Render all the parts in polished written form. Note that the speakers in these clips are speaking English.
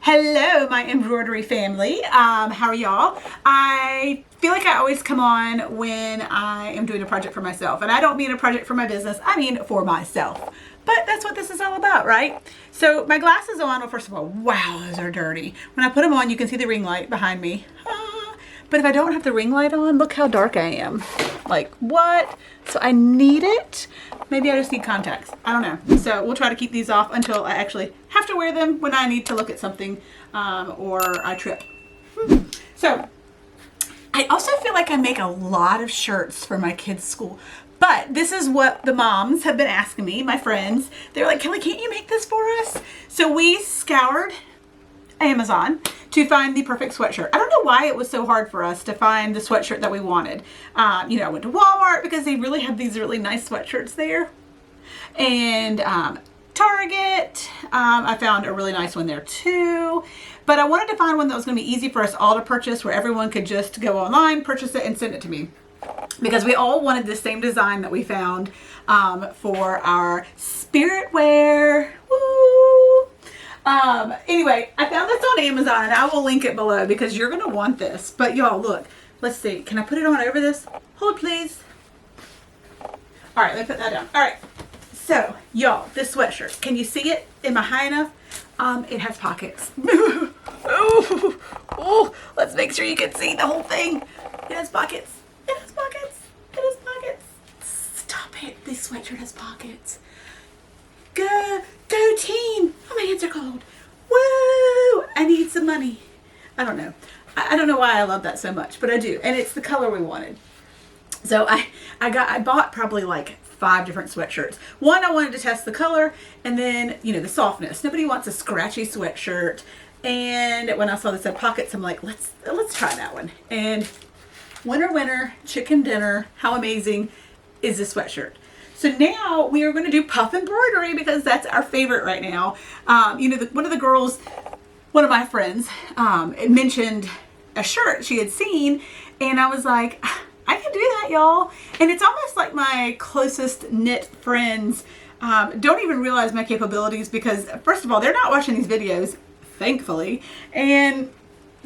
Hello, my embroidery family. How are y'all? I feel like I always come on when I am doing a project for myself. And I don't mean a project for my business, I mean for myself. But that's what this is all about, right? So my glasses on, well, first of all, wow, those are dirty. When I put them on, you can see the ring light behind me. But if I don't have the ring light on, look how dark I am. Like, what? So I need it. Maybe I just need contacts. I don't know. So we'll try to keep these off until I actually have to wear them when I need to look at something or I trip. So I also feel like I make a lot of shirts for my kids' school. But this is what the moms have been asking me, my friends. They're like, Kelly, can't you make this for us? So we scoured Amazon to find the perfect sweatshirt. I don't know why it was so hard for us to find the sweatshirt that we wanted. I went to Walmart because they really have these really nice sweatshirts there. And Target, I found a really nice one there too. But I wanted to find one that was going to be easy for us all to purchase, where everyone could just go online, purchase it, and send it to me. Because we all wanted the same design that we found for our spirit wear. Woo! Anyway, I found this on Amazon and I will link it below because you're going to want this. But y'all, look, let's see. Can I put it on over this? Hold please. All right, let me put that down. All right. So y'all, this sweatshirt, can you see it? Am I high enough? It has pockets. Oh, let's make sure you can see the whole thing. It has pockets. It has pockets. It has pockets. Stop it. This sweatshirt has pockets. Go team. Oh, my hands are cold. Woo! I need some money. I don't know. I don't know why I love that so much, but I do. And it's the color we wanted. So I bought probably like 5 different sweatshirts. One, I wanted to test the color, and then, the softness. Nobody wants a scratchy sweatshirt. And when I saw this had pockets, I'm like, let's try that one. And winner, chicken dinner. How amazing is this sweatshirt? So now we are going to do Puff Embroidery because that's our favorite right now. One of the girls, one of my friends, mentioned a shirt she had seen, and I was like, I can do that, y'all. And it's almost like my closest knit friends don't even realize my capabilities because, first of all, they're not watching these videos, thankfully, and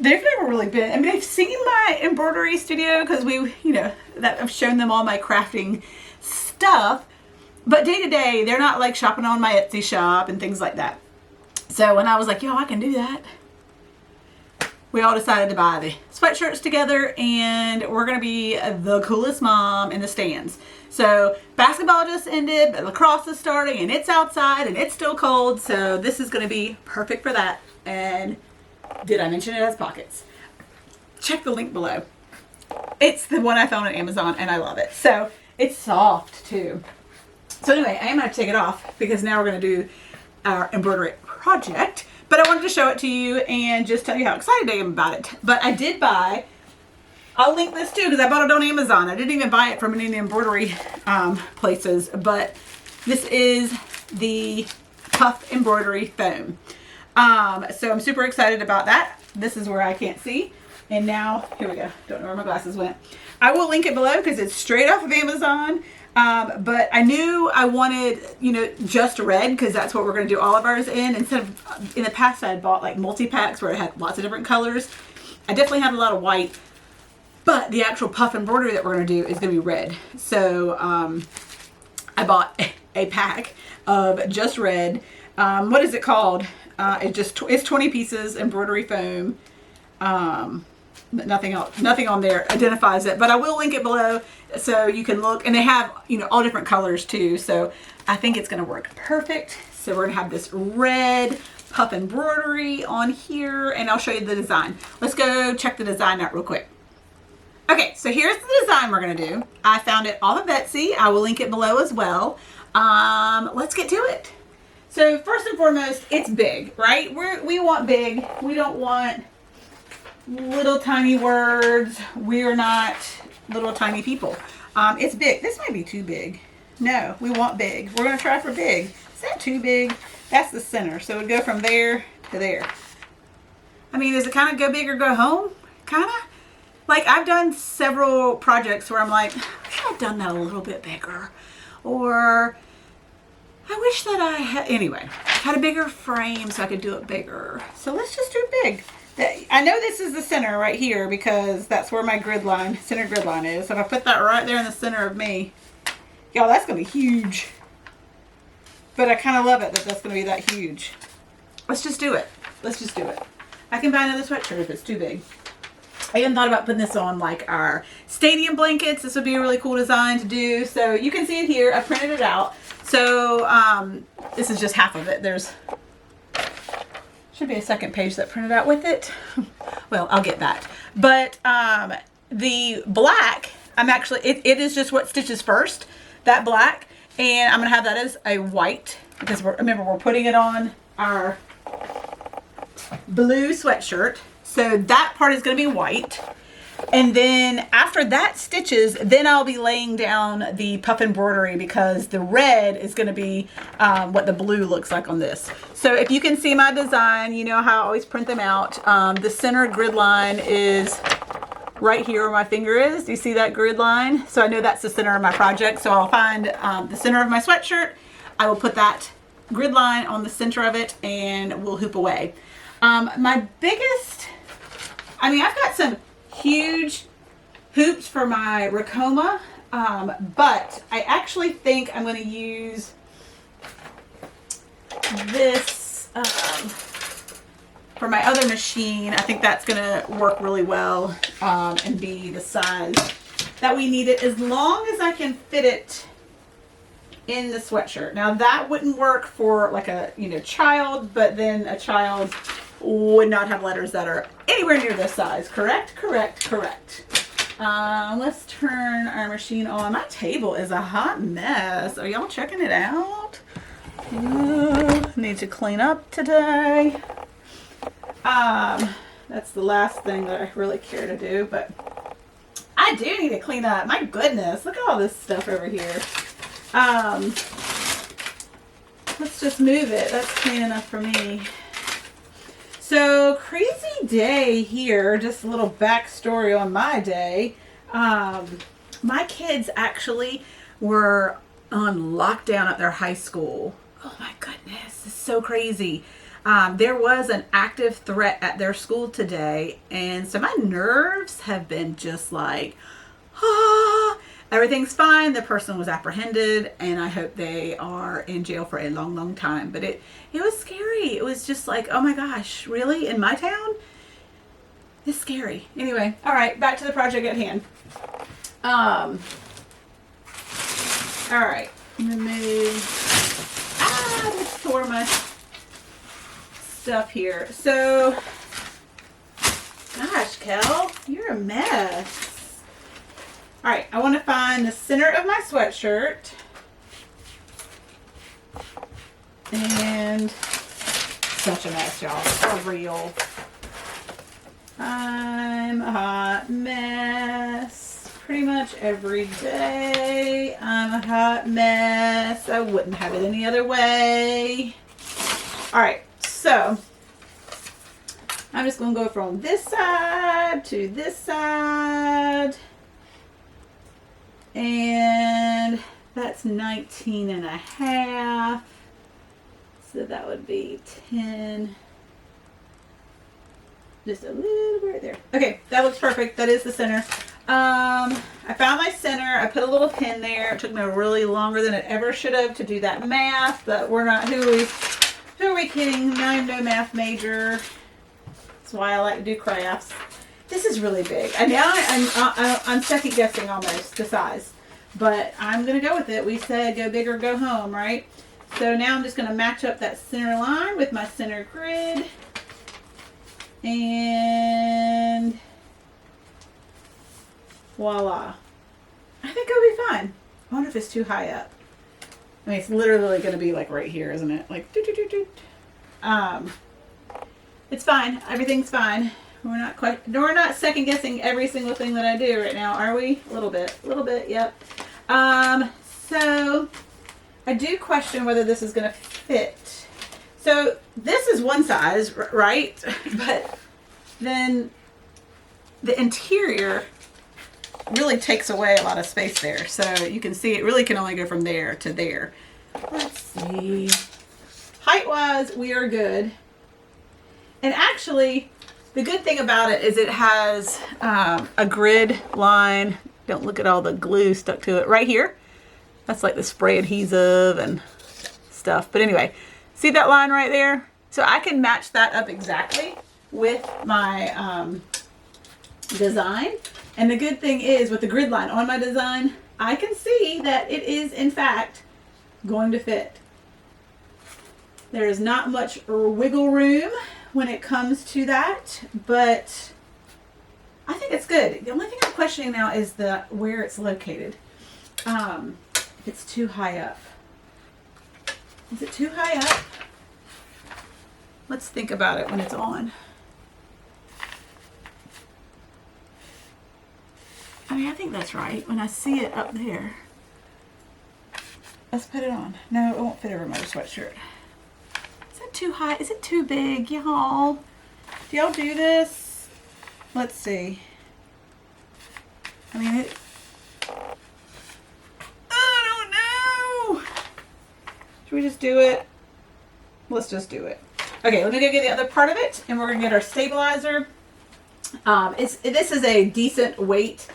they've never really been. I mean, they've seen my embroidery studio because that I've shown them all my crafting stuff, but day to day they're not like shopping on my Etsy shop and things like that. So when I was like, yo, I can do that, we all decided to buy the sweatshirts together, and we're gonna be the coolest mom in the stands. So basketball just ended, but lacrosse is starting, and it's outside and it's still cold, so this is gonna be perfect for that. And did I mention it has pockets? Check the link below. It's the one I found on Amazon and I love it. So it's soft too. So anyway, I am going to take it off because now we're going to do our embroidery project. But I wanted to show it to you and just tell you how excited I am about it. But I did buy, I'll link this too because I bought it on Amazon. I didn't even buy it from any of the embroidery places. But this is the Puff Embroidery foam. So I'm super excited about that. This is where I can't see. And now, here we go. Don't know where my glasses went. I will link it below because it's straight off of Amazon. But I knew I wanted, just red because that's what we're going to do all of ours in. Instead of, in the past I had bought like multi-packs where it had lots of different colors. I definitely had a lot of white. But the actual puff embroidery that we're going to do is going to be red. So I bought a pack of just red. What is it called? It's 20 pieces embroidery foam. Nothing else, nothing on there identifies it, but I will link it below so you can look, and they have, all different colors too. So I think it's going to work perfect. So we're going to have this red puff embroidery on here, and I'll show you the design. Let's go check the design out real quick. Okay, so here's the design we're going to do. I found it off of Etsy. I will link it below as well. Let's get to it. So first and foremost, it's big, right? We want big. We don't want little tiny words. We are not little tiny people. It's big. This might be too big. No, we want big. We're going to try for big. Is that too big? That's the center. So it would go from there to there. I mean, does it kind of go big or go home? Kind of. Like, I've done several projects where I'm like, I should have done that a little bit bigger. Or I wish that I had, anyway, had a bigger frame so I could do it bigger. So let's just do it big. I know this is the center right here because that's where my grid line, center grid line is. So if I put that right there in the center of me, y'all, that's going to be huge. But I kind of love it that that's going to be that huge. Let's just do it. Let's just do it. I can buy another sweatshirt if it's too big. I even thought about putting this on like our stadium blankets. This would be a really cool design to do. So you can see it here. I printed it out. So this is just half of it. There's should be a second page that printed out with it. Well, I'll get that. But the black, I'm actually, it is just what stitches first, that black. And I'm going to have that as a white because remember, we're putting it on our blue sweatshirt. So that part is going to be white. And then after that stitches, then I'll be laying down the puff embroidery because the red is going to be what the blue looks like on this. So if you can see my design, you know how I always print them out. The center grid line is right here where my finger is. Do you see that grid line? So I know that's the center of my project. So I'll find the center of my sweatshirt. I will put that grid line on the center of it and we'll hoop away. My biggest, I mean, I've got some huge hoops for my Racoma, but I actually think I'm going to use this for my other machine. I think that's going to work really well and be the size that we need it, as long as I can fit it in the sweatshirt. Now that wouldn't work for like a child, but then a child would not have letters that are anywhere near this size. Correct. Let's turn our machine on. My table is a hot mess. Are y'all checking it out? Need to clean up today. That's the last thing that I really care to do, but I do need to clean up. My goodness, look at all this stuff over here. Let's just move it. That's clean enough for me. So crazy day here. Just a little backstory on my day. My kids actually were on lockdown at their high school. Oh my goodness, it's so crazy. There was an active threat at their school today, and so my nerves have been just like, everything's fine. The person was apprehended, and I hope they are in jail for a long, long time. But it was scary. It was just like, oh my gosh, really? In my town? It's scary. Anyway, all right, back to the project at hand. All right, I'm gonna move. I just tore my stuff here. So, gosh, Kel, you're a mess. All right, I want to find the center of my sweatshirt. And such a mess, y'all, for real. I'm a hot mess. Pretty much every day, I'm a hot mess. I wouldn't have it any other way. All right, so I'm just going to go from this side to this side. And that's 19 and a half. So that would be 10. Just a little bit right there. Okay, that looks perfect. That is the center. I found my center. I put a little pin there. It took me really longer than it ever should have to do that math, but we're not, who are we kidding? I'm no math major. That's why I like to do crafts. This is really big. And now I'm second guessing almost the size, but I'm going to go with it. We said go big or go home, right? So now I'm just going to match up that center line with my center grid. And voila. I think it'll be fine. I wonder if it's too high up. I mean, it's literally going to be like right here, isn't it? Like, it's fine. Everything's fine. We're not second guessing every single thing that I do right now, are we? A little bit, yep. So I do question whether this is going to fit. So this is one size, right? But then the interior really takes away a lot of space there. So you can see it really can only go from there to there. Let's see. Height-wise, we are good. And actually, the good thing about it is it has a grid line. Don't look at all the glue stuck to it right here. That's like the spray adhesive and stuff. But anyway, see that line right there? So I can match that up exactly with my design. And the good thing is with the grid line on my design, I can see that it is in fact going to fit. There is not much wiggle room when it comes to that, but I think it's good. The only thing I'm questioning now is where it's located. If it's too high up. Is it too high up? Let's think about it when it's on. I mean, I think that's right. When I see it up there. Let's put it on. No, it won't fit over my sweatshirt. Is that too high? Is it too big? Y'all. Do y'all do this? Let's see. I mean, I don't know. Should we just do it? Let's just do it. Okay, let me go get the other part of it, and we're gonna get our stabilizer. This is a decent weight,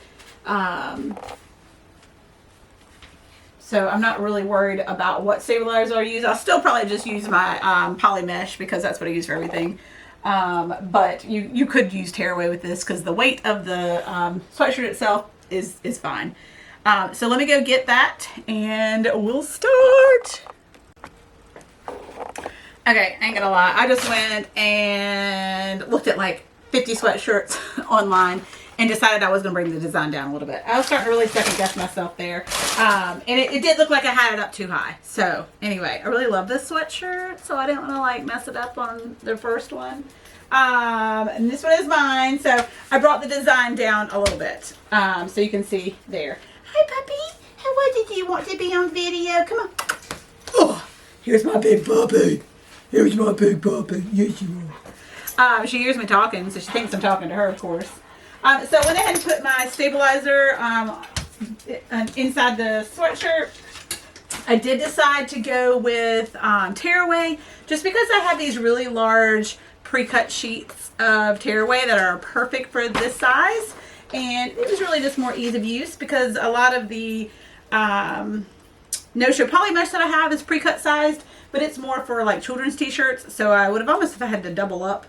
so I'm not really worried about what stabilizer I use. I'll still probably just use my poly mesh because that's what I use for everything. But you could use tearaway with this because the weight of the sweatshirt itself is fine. So let me go get that, and we'll start. Okay, ain't gonna lie. I just went and looked at like 50 sweatshirts online and decided I was gonna bring the design down a little bit. I was starting to really second guess myself there. And it did look like I had it up too high. So anyway, I really love this sweatshirt, so I didn't want to like mess it up on the first one. And this one is mine, so I brought the design down a little bit. So you can see there. Hi puppy, how did you want to be on video? Come on. Oh, here's my big puppy. Here's my big puppy. Yes, you are. She hears me talking, so she thinks I'm talking to her, of course. So I went ahead and put my stabilizer inside the sweatshirt. I did decide to go with tearaway just because I have these really large pre-cut sheets of tearaway that are perfect for this size. And it was really just more ease of use because a lot of the no-show poly mesh that I have is pre-cut sized, but it's more for like children's t-shirts. So I would have almost if I had to double up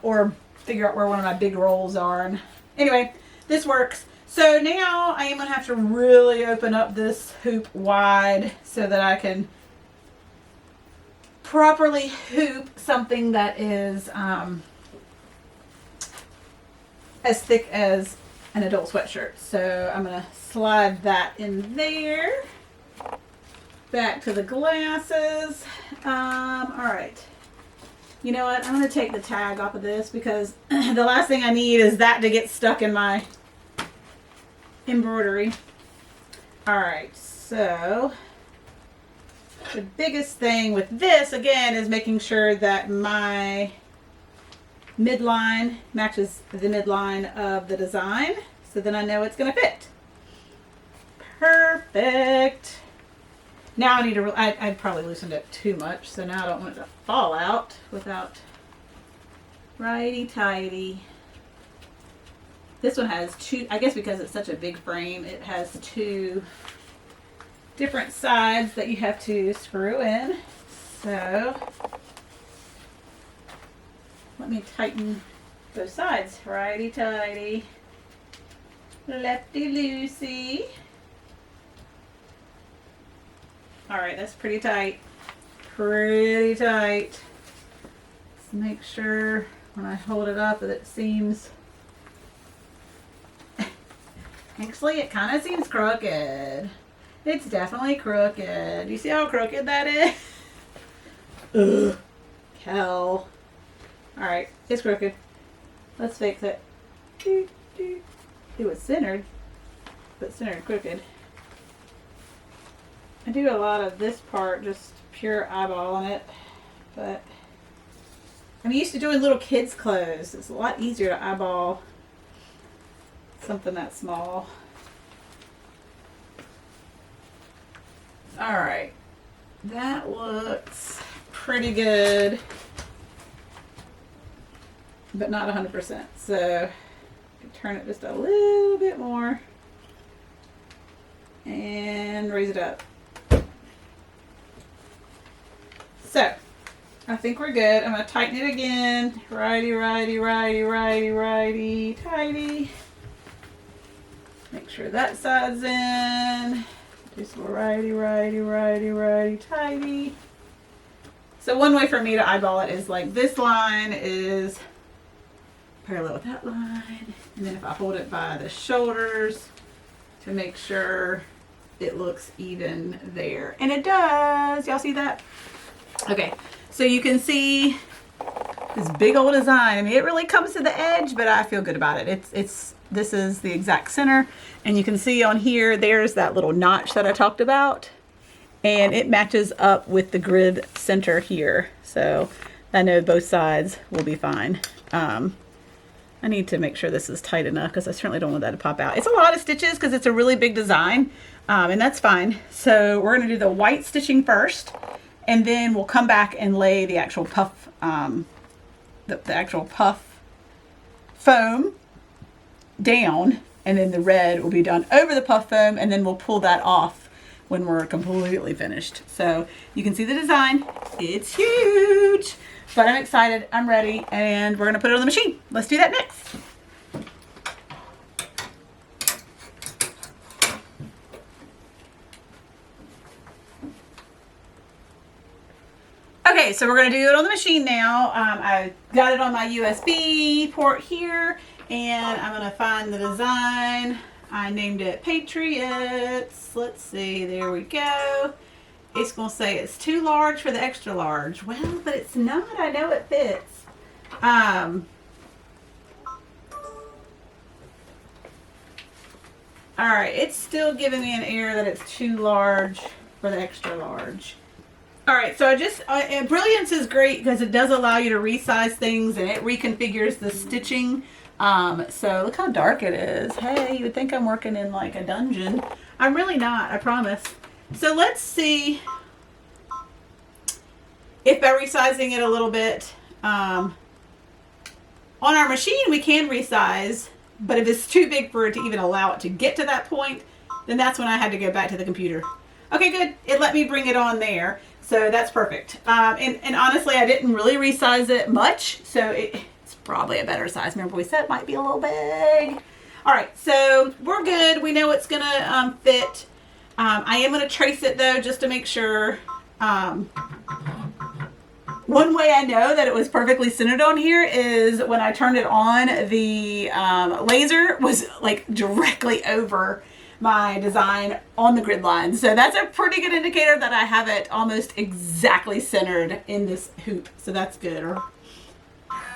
or figure out where one of my big rolls are. And anyway, this works. So now I am going to have to really open up this hoop wide so that I can properly hoop something that is as thick as an adult sweatshirt. So I'm going to slide that in there. Back to the glasses. Alright. You know what? I'm going to take the tag off of this because the last thing I need is that to get stuck in my embroidery. Alright, so the biggest thing with this, again, is making sure that my midline matches the midline of the design. So then I know it's going to fit. Perfect. Now I need to, I'd probably loosened it too much, so now I don't want it to fall out without righty-tighty. This one has two, I guess because it's such a big frame, it has two different sides that you have to screw in. So let me tighten both sides. Righty-tighty, lefty-loosey. Alright, that's pretty tight. Pretty tight. Let's make sure when I hold it up that it seems... Actually, it kind of seems crooked. It's definitely crooked. You see how crooked that is? Ugh. Hell. Alright, it's crooked. Let's fix it. It was centered, but centered crooked. I do a lot of this part, just pure eyeballing it, but I'm used to doing little kids' clothes. It's a lot easier to eyeball something that small. Alright, that looks pretty good, but not 100%. So turn it just a little bit more and raise it up. So I think we're good. I'm going to tighten it again. Righty, righty, righty, righty, righty, tighty. Make sure that side's in. Just righty, righty, righty, righty, tighty. So one way for me to eyeball it is like this line is parallel with that line. And then if I hold it by the shoulders to make sure it looks even there. And it does. Y'all see that? Okay. So you can see this big old design. I mean, it really comes to the edge, but I feel good about it. This is the exact center. And you can see on here, there's that little notch that I talked about. And it matches up with the grid center here. So I know both sides will be fine. I need to make sure this is tight enough because I certainly don't want that to pop out. It's a lot of stitches because it's a really big design. And that's fine. So we're going to do the white stitching first. And then we'll come back and lay the actual puff, the actual puff foam down, and then the red will be done over the puff foam, and then we'll pull that off when we're completely finished. So you can see the design. It's huge, but I'm excited. I'm ready, and we're gonna put it on the machine. Let's do that next. Okay, so we're going to do it on the machine now. I got it on my USB port here, and I'm going to find the design. I named it Patriots. Let's see, there we go. It's going to say it's too large for the extra large. Well, but it's not. I know it fits. All right, it's still giving me an error that it's too large for the extra large. All right, so Embrillance is great because it does allow you to resize things and it reconfigures the stitching. So look how dark it is. Hey, you would think I'm working in like a dungeon. I'm really not, I promise. So let's see if by resizing it a little bit, on our machine we can resize, but if it's too big for it to even allow it to get to that point, then that's when I had to go back to the computer. Okay, good. It let me bring it on there. So that's perfect. And honestly, I didn't really resize it much. So it's probably a better size. Remember we said it might be a little big. All right, so we're good. We know it's going to fit. I am going to trace it though, just to make sure. One way I know that it was perfectly centered on here is when I turned it on, the laser was like directly over my design on the grid line. So that's a pretty good indicator that I have it almost exactly centered in this hoop. So that's good.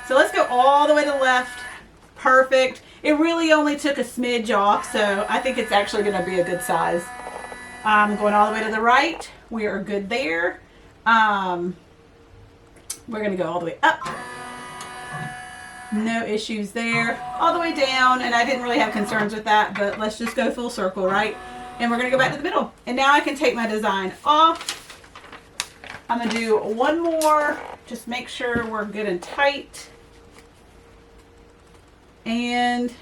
So let's go all the way to the left. Perfect. It really only took a smidge off, so I think it's actually going to be a good size. Going all the way to the right. We are good there. We're going to go all the way up. No issues there. All the way down, and I didn't really have concerns with that, but let's just go full circle, right? And we're going to go back to the middle. And now I can take my design off. I'm going to do one more. Just make sure we're good and tight. And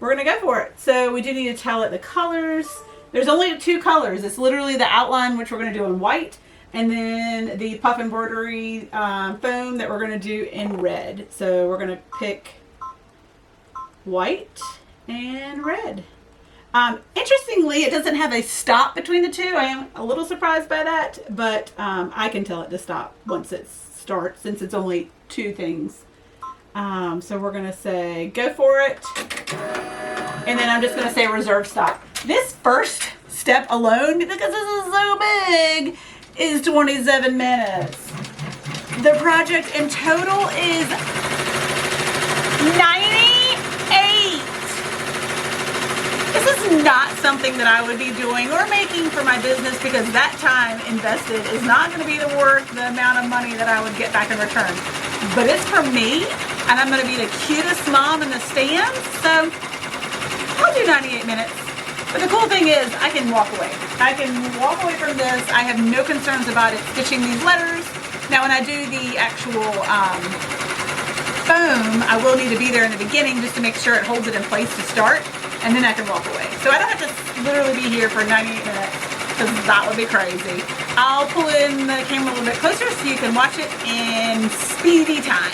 we're going to go for it. So we do need to tell it the colors. There's only 2 colors. It's literally the outline, which we're going to do in white, and then the Puff Embroidery foam that we're going to do in red. So we're going to pick white and red. Interestingly, it doesn't have a stop between the 2. I am a little surprised by that, but I can tell it to stop once it starts, since it's only 2 things. So we're going to say go for it, and then I'm just going to say reserve stop. This first step alone, because this is so big, is 27 minutes. The project in total is 98. This is not something that I would be doing or making for my business, because that time invested is not going to be worth the amount of money that I would get back in return. But it's for me, and I'm going to be the cutest mom in the stands, so I'll do 98 minutes. But the cool thing is I can walk away. I can walk away from this. I have no concerns about it stitching these letters. Now when I do the actual foam, I will need to be there in the beginning just to make sure it holds it in place to start, and then I can walk away. So I don't have to literally be here for 98 minutes, because that would be crazy. I'll pull in the camera a little bit closer so you can watch it in speedy time.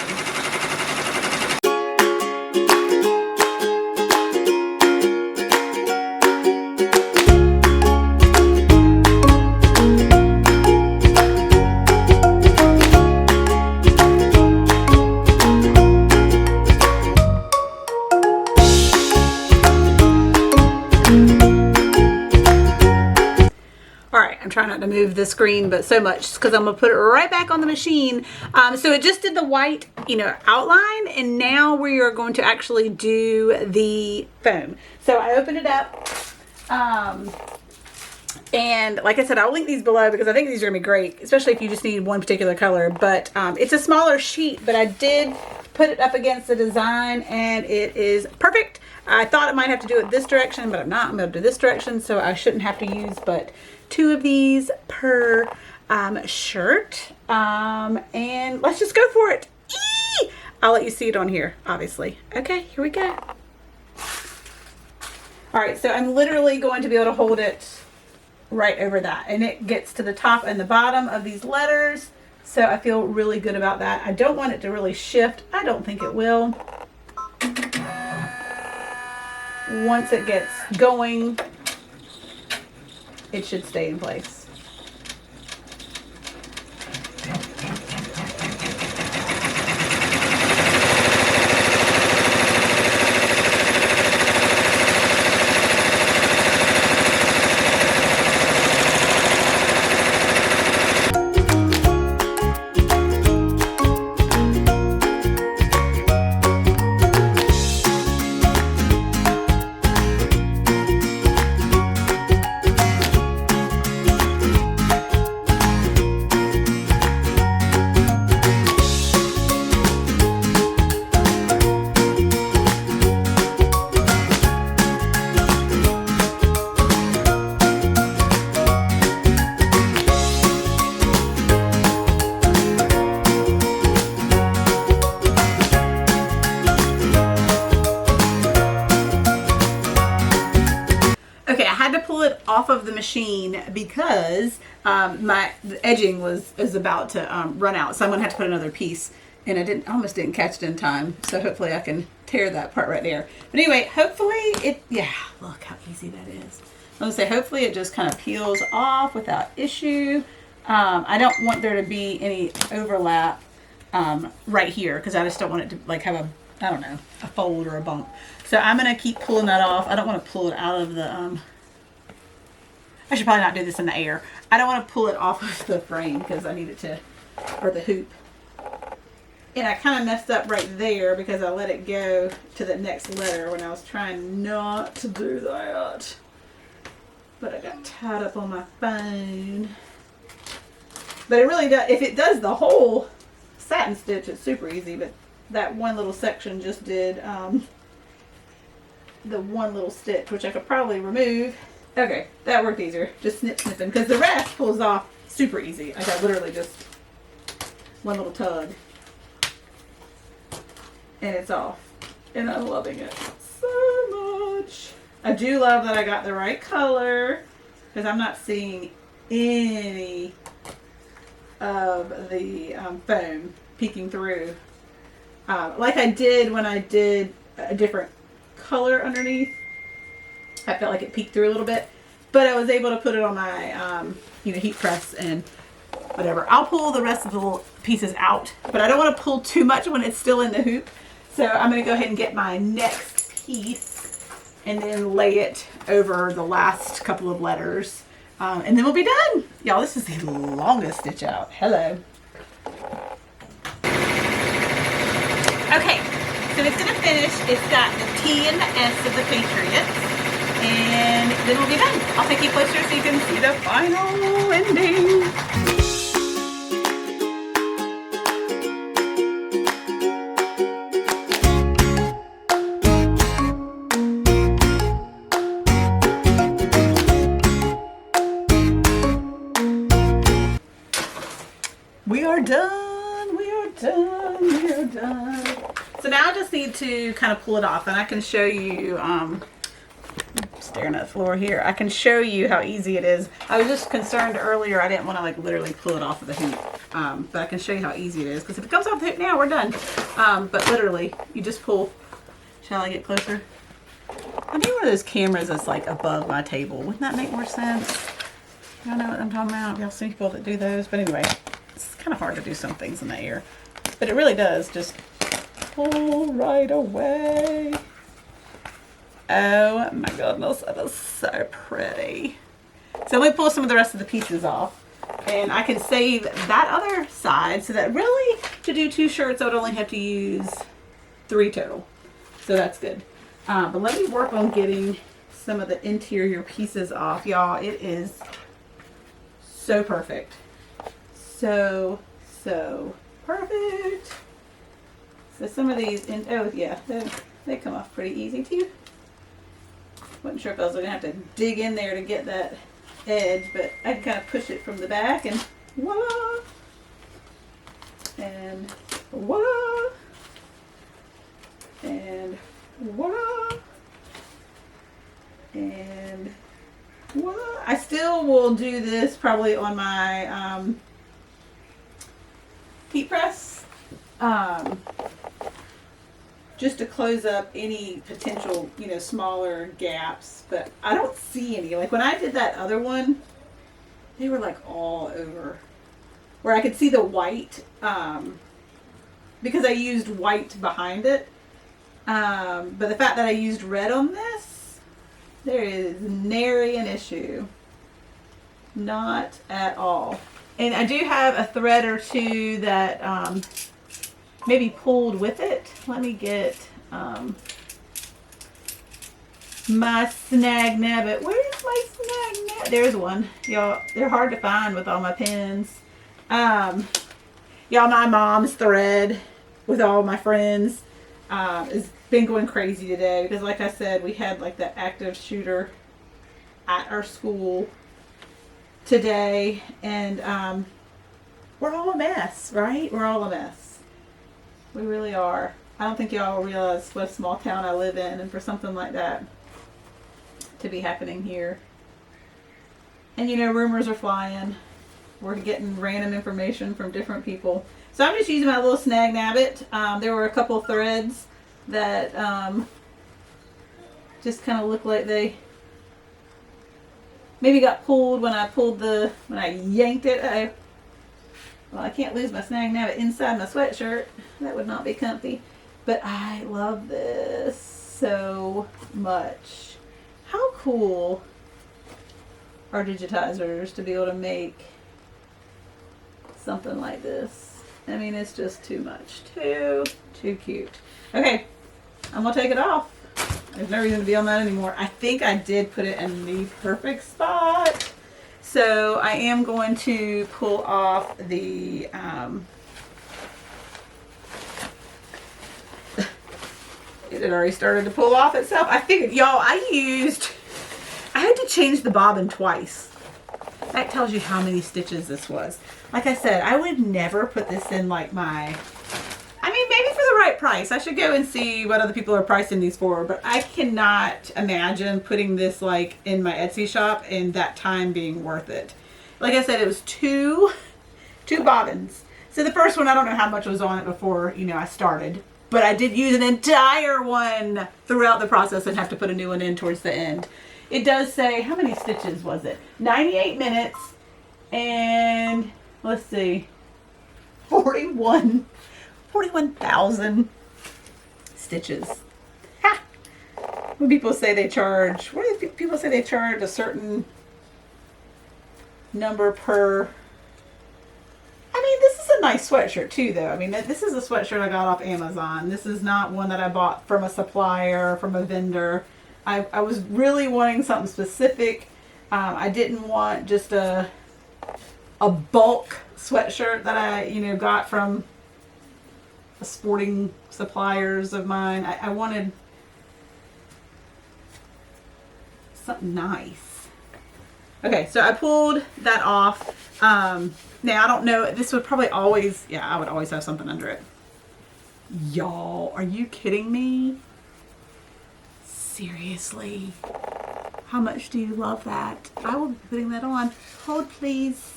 Try not to move the screen but so much because I'm gonna put it right back on the machine. So it just did the white, you know, outline, and now we are going to actually do the foam. So I opened it up, and like I said, I'll link these below because I think these are gonna be great, especially if you just need one particular color. But it's a smaller sheet, but I did put it up against the design and it is perfect. I thought I might have to do it this direction, but I'm not. I'm gonna do this direction, so I shouldn't have to use but 2 of these per shirt, and let's just go for it. Eee! I'll let you see it on here, obviously. Okay, here we go. All right, so I'm literally going to be able to hold it right over that, and it gets to the top and the bottom of these letters, so I feel really good about that. I don't want it to really shift. I don't think it will. Once it gets going, it should stay in place. Off of the machine because the edging is about to run out, so I'm gonna have to put another piece, and I almost didn't catch it in time, so hopefully I can tear that part right there. But anyway, hopefully yeah, look how easy that is. I'm gonna say hopefully it just kind of peels off without issue. I don't want there to be any overlap right here because I just don't want it to like have a, I don't know, a fold or a bump. So I'm gonna keep pulling that off. I don't want to pull it out of the I should probably not do this in the air. I don't want to pull it off of the frame because I need it to, or the hoop. And I kind of messed up right there because I let it go to the next letter when I was trying not to do that. But I got tied up on my phone. But it really does, if it does the whole satin stitch, it's super easy. But that one little section just did the one little stitch, which I could probably remove. Okay, that worked easier. Just snipping, because the rest pulls off super easy. I got literally just one little tug, and it's off. And I'm loving it so much. I do love that I got the right color, because I'm not seeing any of the foam peeking through, like I did when I did a different color underneath. I felt like it peeked through a little bit, but I was able to put it on my, heat press and whatever. I'll pull the rest of the little pieces out, but I don't want to pull too much when it's still in the hoop. So I'm going to go ahead and get my next piece and then lay it over the last couple of letters. And then we'll be done. Y'all, this is the longest stitch out. Hello. Okay, so it's going to finish. It's got the T and the S of the Patriots. And then we'll be done. I'll take you closer so you can see the final ending. done. We are done. So now I just need to kind of pull it off, and I can show you, staring at the floor here. I can show you how easy it is. I was just concerned earlier I didn't want to like literally pull it off of the hoop. But I can show you how easy it is, because if it comes off the hoop now, we're done. But literally, you just pull. Shall I get closer? I need one of those cameras that's like above my table. Wouldn't that make more sense? Y'all know what I'm talking about? Y'all see people that do those? But anyway, it's kind of hard to do some things in the air. But it really does just pull right away. Oh my goodness, that is so pretty. So let me pull some of the rest of the pieces off. And I can save that other side so that really to do 2 shirts I would only have to use 3 total. So that's good. But let me work on getting some of the interior pieces off. Y'all, it is so perfect. So perfect. So some of these, oh yeah, they come off pretty easy too. Wasn't sure if I was going to have to dig in there to get that edge, but I can kind of push it from the back and voila! And voila! And voila! And voila! I still will do this probably on my heat press. Just to close up any potential, you know, smaller gaps, but I don't see any. Like when I did that other one, they were like all over, where I could see the white, because I used white behind it. But the fact that I used red on this, there is nary an issue. Not at all. And I do have a thread or two that, maybe pulled with it. Let me get my snag nabbit. Where's my snag nabbit? There's one. Y'all, they're hard to find with all my pins. Y'all, my mom's thread with all my friends has been going crazy today because, like I said, we had like the active shooter at our school today, and we're all a mess, right? We're all a mess. We really are. I don't think y'all realize what a small town I live in, and for something like that to be happening here. And you know, rumors are flying. We're getting random information from different people. So I'm just using my little snag nabbit. There were a couple of threads that just kind of look like they maybe got pulled when I yanked it. Well, I can't lose my snag nabbit inside my sweatshirt. That would not be comfy. But I love this so much. How cool are digitizers to be able to make something like this? I mean, it's just too much. Too cute. Okay, I'm going to take it off. There's no reason to be on that anymore. I think I did put it in the perfect spot. So I am going to pull off the it had already started to pull off itself. I figured, y'all, I had to change the bobbin twice. That tells you how many stitches this was. Like I said, I would never put this in like my, I mean, maybe for the right price. I should go and see what other people are pricing these for, but I cannot imagine putting this like in my Etsy shop and that time being worth it. Like I said, it was two bobbins. So the first one, I don't know how much was on it before, you know, I started, but I did use an entire one throughout the process and have to put a new one in towards the end. It does say, how many stitches was it? 98 minutes and let's see, 41,000 stitches. Ha! When people say they charge, what do people say they charge a certain number per? I mean, this is a nice sweatshirt too, though. I mean, this is a sweatshirt I got off Amazon. This is not one that I bought from a supplier, from a vendor. I was really wanting something specific. I didn't want just a bulk sweatshirt that I, you know, got from a sporting suppliers of mine. I wanted something nice. Okay, so I pulled that off. Now, I don't know. This would probably always, yeah, I would always have something under it. Y'all, are you kidding me? Seriously? How much do you love that? I will be putting that on. Hold, please.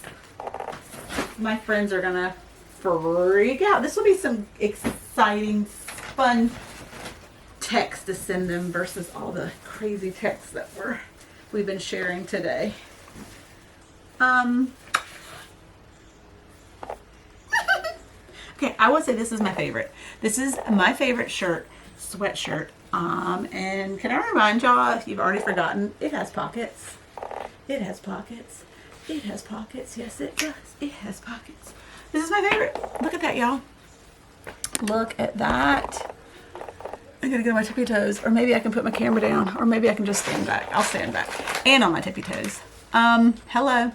My friends are gonna freak out. This will be some exciting, fun text to send them versus all the crazy texts that we've been sharing today. Okay, I would say this is my favorite. This is my favorite shirt, sweatshirt. And can I remind y'all, if you've already forgotten, it has pockets. It has pockets. It has pockets. Yes, it does. It has pockets. This is my favorite. Look at that, y'all. Look at that. I'm gonna get on my tippy toes, or maybe I can put my camera down, or maybe I can just stand back. I'll stand back and on my tippy toes. Hello.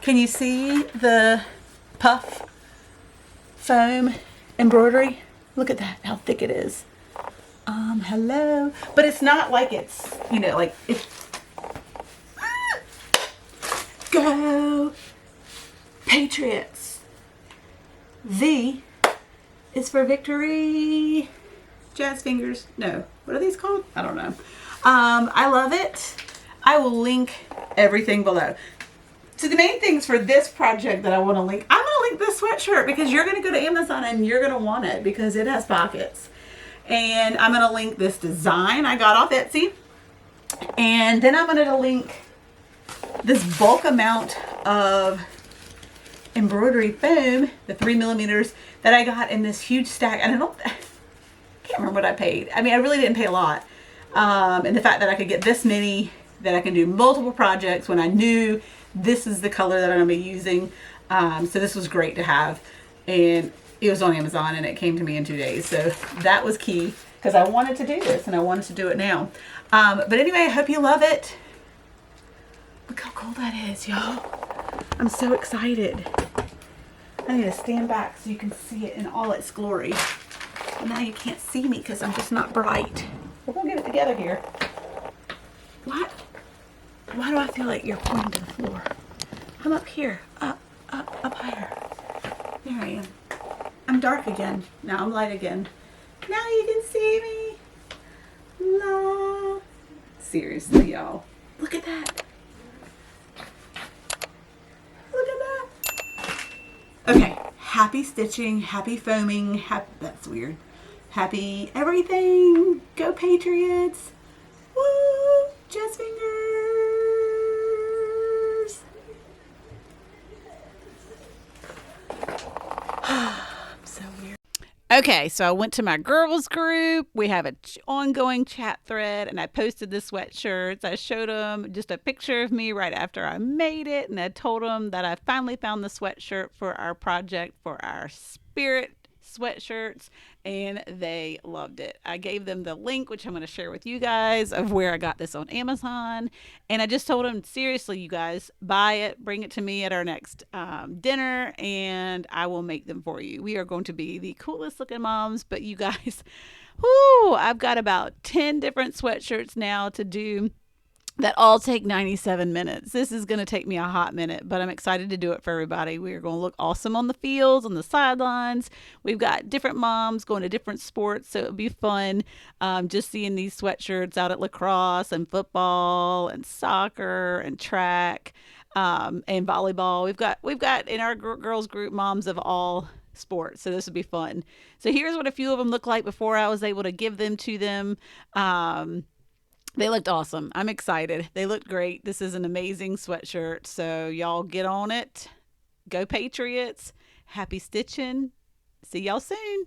Can you see the puff foam embroidery? Look at that, how thick it is. Hello. But it's not like it's, you know, like it's go Patriots. V is for victory. Jazz fingers. No. What are these called? I don't know. I love it. I will link everything below. So the main things for this project that I want to link, I'm going to link this sweatshirt because you're going to go to Amazon and you're going to want it because it has pockets. And I'm going to link this design I got off Etsy. And then I'm going to link this bulk amount of embroidery foam, the 3mm that I got in this huge stack. And I can't remember what I paid. I mean, I really didn't pay a lot. And the fact that I could get this many, that I can do multiple projects when I knew this is the color that I'm going to be using. So this was great to have. And it was on Amazon and it came to me in 2 days. So that was key because I wanted to do this and I wanted to do it now. But anyway, I hope you love it. Look how cool that is, y'all. I'm so excited. I need to stand back so you can see it in all its glory. Well, now you can't see me because I'm just not bright. We're going to get it together here. What? Why do I feel like you're pointing to the floor? I'm up here. Up higher. There I am. I'm dark again. Now I'm light again. Now you can see me. La. Seriously, y'all. Look at that. Look at that. Okay. Happy stitching. Happy foaming. That's weird. Happy everything. Go Patriots. Woo. Jazz fingers. So weird. Okay, so I went to my girls group. We have an ongoing chat thread, and I posted the sweatshirts. I showed them just a picture of me right after I made it, and I told them that I finally found the sweatshirt for our project for our spirit sweatshirts, and they loved it. I gave them the link, which I'm going to share with you guys, of where I got this on Amazon. And I just told them, seriously, you guys, buy it, bring it to me at our next dinner, and I will make them for you. We are going to be the coolest looking moms, but you guys, whoo, I've got about 10 different sweatshirts now to do that all take 97 minutes. This is going to take me a hot minute, but I'm excited to do it for everybody. We are going to look awesome on the fields, on the sidelines. We've got different moms going to different sports, so it'll be fun just seeing these sweatshirts out at lacrosse and football and soccer and track and volleyball. We've got in our girls group moms of all sports, so this will be fun. So here's what a few of them look like before I was able to give them to them. They looked awesome. I'm excited. They looked great. This is an amazing sweatshirt. So y'all get on it. Go Patriots. Happy stitching. See y'all soon.